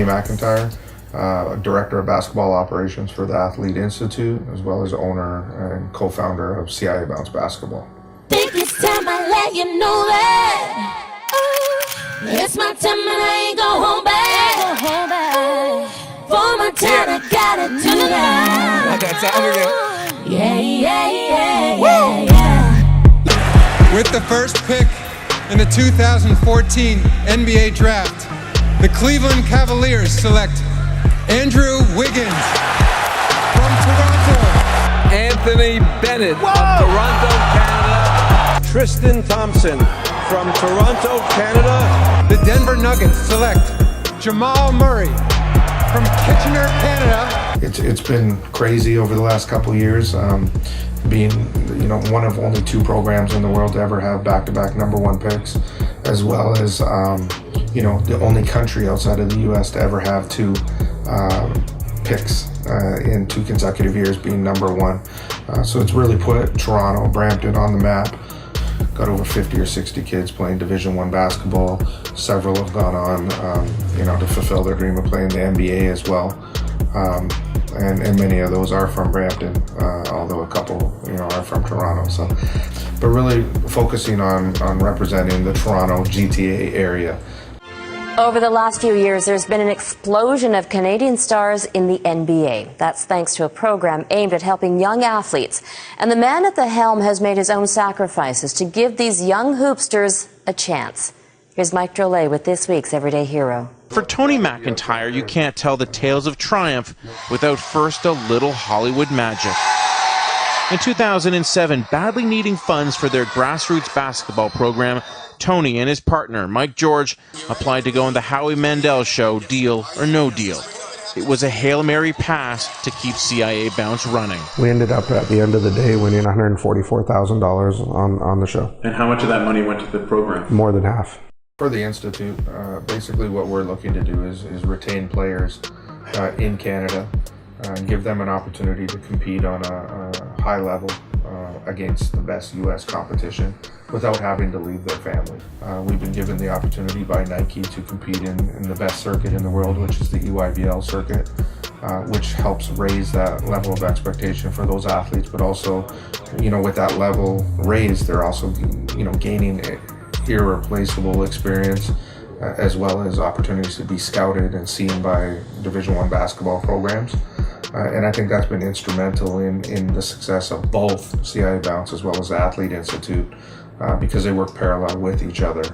Tony McIntyre, Director of Basketball Operations for the Athlete Institute, as well as owner and co-founder of CIA Bounce Basketball. Think it's time I let you know that it's my time and I ain't gon' hold back. For my time, I gotta do that. I got time again. Yeah. With the first pick in the 2014 NBA Draft, the Cleveland Cavaliers select Andrew Wiggins from Toronto. Anthony Bennett of Toronto, Canada. Tristan Thompson from Toronto, Canada. The Denver Nuggets select Jamal Murray from Kitchener, Canada. It's been crazy over the last couple of years, being one of only 2 programs in the world to ever have back-to-back #1 picks, as well as the only country outside of the U.S. to ever have 2 picks in 2 consecutive years being #1. So it's really put Toronto, Brampton on the map. Got over 50 or 60 kids playing Division I basketball. Several have gone on, to fulfill their dream of playing the NBA as well. And many of those are from Brampton, although a couple, are from Toronto. So, but really focusing on representing the Toronto GTA area. Over the last few years, there's been an explosion of Canadian stars in the NBA. That's thanks to a program aimed at helping young athletes. And the man at the helm has made his own sacrifices to give these young hoopsters a chance. Here's Mike Drolet with this week's Everyday Hero. For Tony McIntyre, you can't tell the tales of triumph without first a little Hollywood magic. In 2007, badly needing funds for their grassroots basketball program, Tony and his partner, Mike George, applied to go on the Howie Mandel show, Deal or No Deal. It was a Hail Mary pass to keep CIA Bounce running. We ended up at the end of the day winning $144,000 on the show. And how much of that money went to the program? More than half. For the Institute, basically what we're looking to do is retain players in Canada and give them an opportunity to compete on a high level against the best U.S. competition without having to leave their family. We've been given the opportunity by Nike to compete in the best circuit in the world, which is the EYBL circuit, which helps raise that level of expectation for those athletes, but also, with that level raised, they're also, gaining irreplaceable experience, as well as opportunities to be scouted and seen by Division I basketball programs. And I think that's been instrumental in the success of both CIA Bounce as well as the Athlete Institute, because they work parallel with each other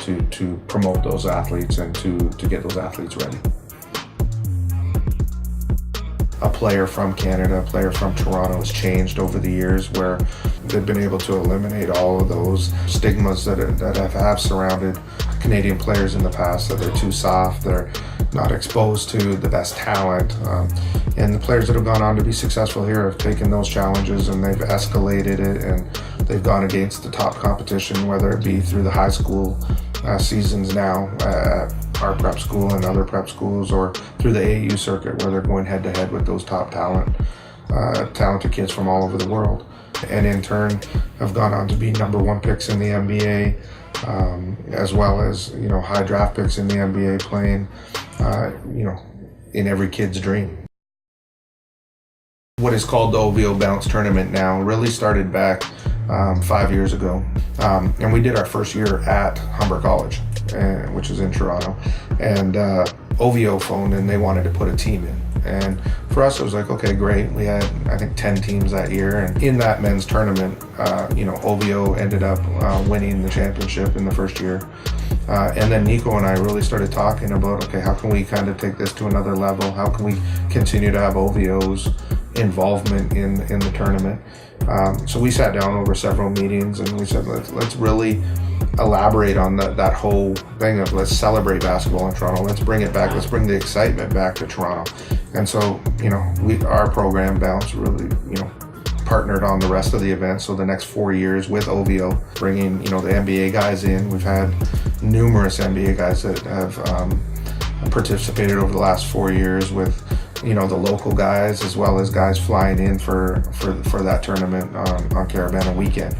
to promote those athletes and to get those athletes ready. A player from Canada, a player from Toronto has changed over the years, where they've been able to eliminate all of those stigmas that have surrounded Canadian players in the past, that they're too soft, they're not exposed to the best talent. And the players that have gone on to be successful here have taken those challenges and they've escalated it, and they've gone against the top competition, whether it be through the high school seasons now at our prep school and other prep schools, or through the AAU circuit, where they're going head to head with those top talented kids from all over the world. And in turn have gone on to be #1 picks in the NBA, as well as, high draft picks in the NBA, playing, in every kid's dream. What is called the OVO Bounce Tournament now really started back 5 years ago. And we did our first year at Humber College, which is in Toronto. And OVO phoned and they wanted to put a team in. And for us, it was like, okay, great. We had, I think, 10 teams that year. And in that men's tournament, OVO ended up winning the championship in the first year. And then Nico and I really started talking about, okay, how can we kind of take this to another level? How can we continue to have OVO's involvement in the tournament? So we sat down over several meetings and we said, let's really elaborate on that whole thing of let's celebrate basketball in Toronto. Let's bring it back. Let's bring the excitement back to Toronto. And so, our program Bounce really, partnered on the rest of the event. So the next 4 years with OVO, bringing, the NBA guys in. We've had numerous NBA guys that have participated over the last 4 years with, the local guys as well as guys flying in for that tournament on Caravana weekend.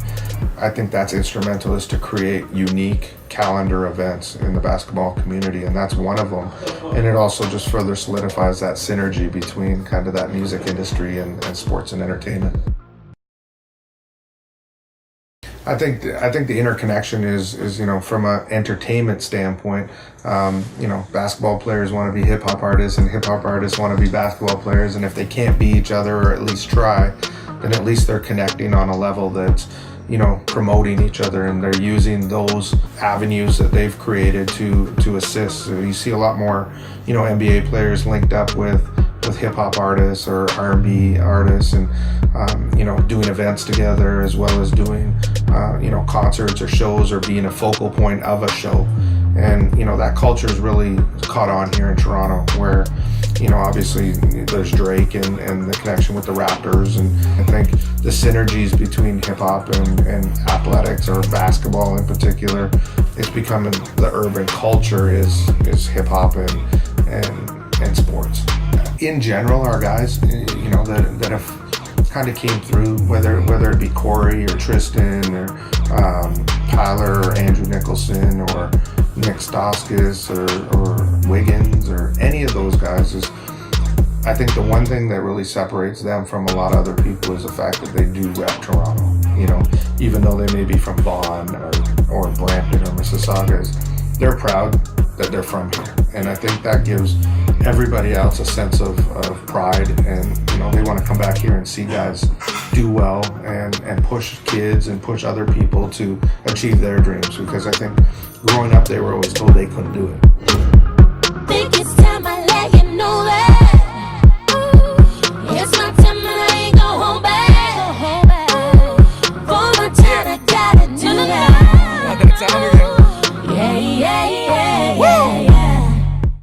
I think that's instrumental, is to create unique calendar events in the basketball community, and that's one of them. And it also just further solidifies that synergy between kind of that music industry and sports and entertainment. I think the interconnection is from an entertainment standpoint, basketball players want to be hip hop artists and hip hop artists want to be basketball players, and if they can't be each other or at least try, then at least they're connecting on a level that's promoting each other, and they're using those avenues that they've created to assist. So you see a lot more NBA players linked up with hip hop artists or R&B artists, and doing events together, as well as doing concerts or shows, or being a focal point of a show. And that culture is really caught on here in Toronto, where obviously there's Drake and the connection with the Raptors, and I think the synergies between hip hop and athletics, or basketball in particular, it's becoming the urban culture is hip hop and sports. In general, our guys, that have kind of came through, whether it be Corey or Tristan or Tyler or Andrew Nicholson or Nick Stoskis or Wiggins or any of those guys, is I think the one thing that really separates them from a lot of other people is the fact that they do rep Toronto. Even though they may be from Vaughan or Brampton or Mississauga, they're proud that they're from here. And I think that gives everybody else a sense of pride, and they want to come back here and see guys do well and push kids and push other people to achieve their dreams, because I think growing up they were always told they couldn't do it. Think it's time I let you know that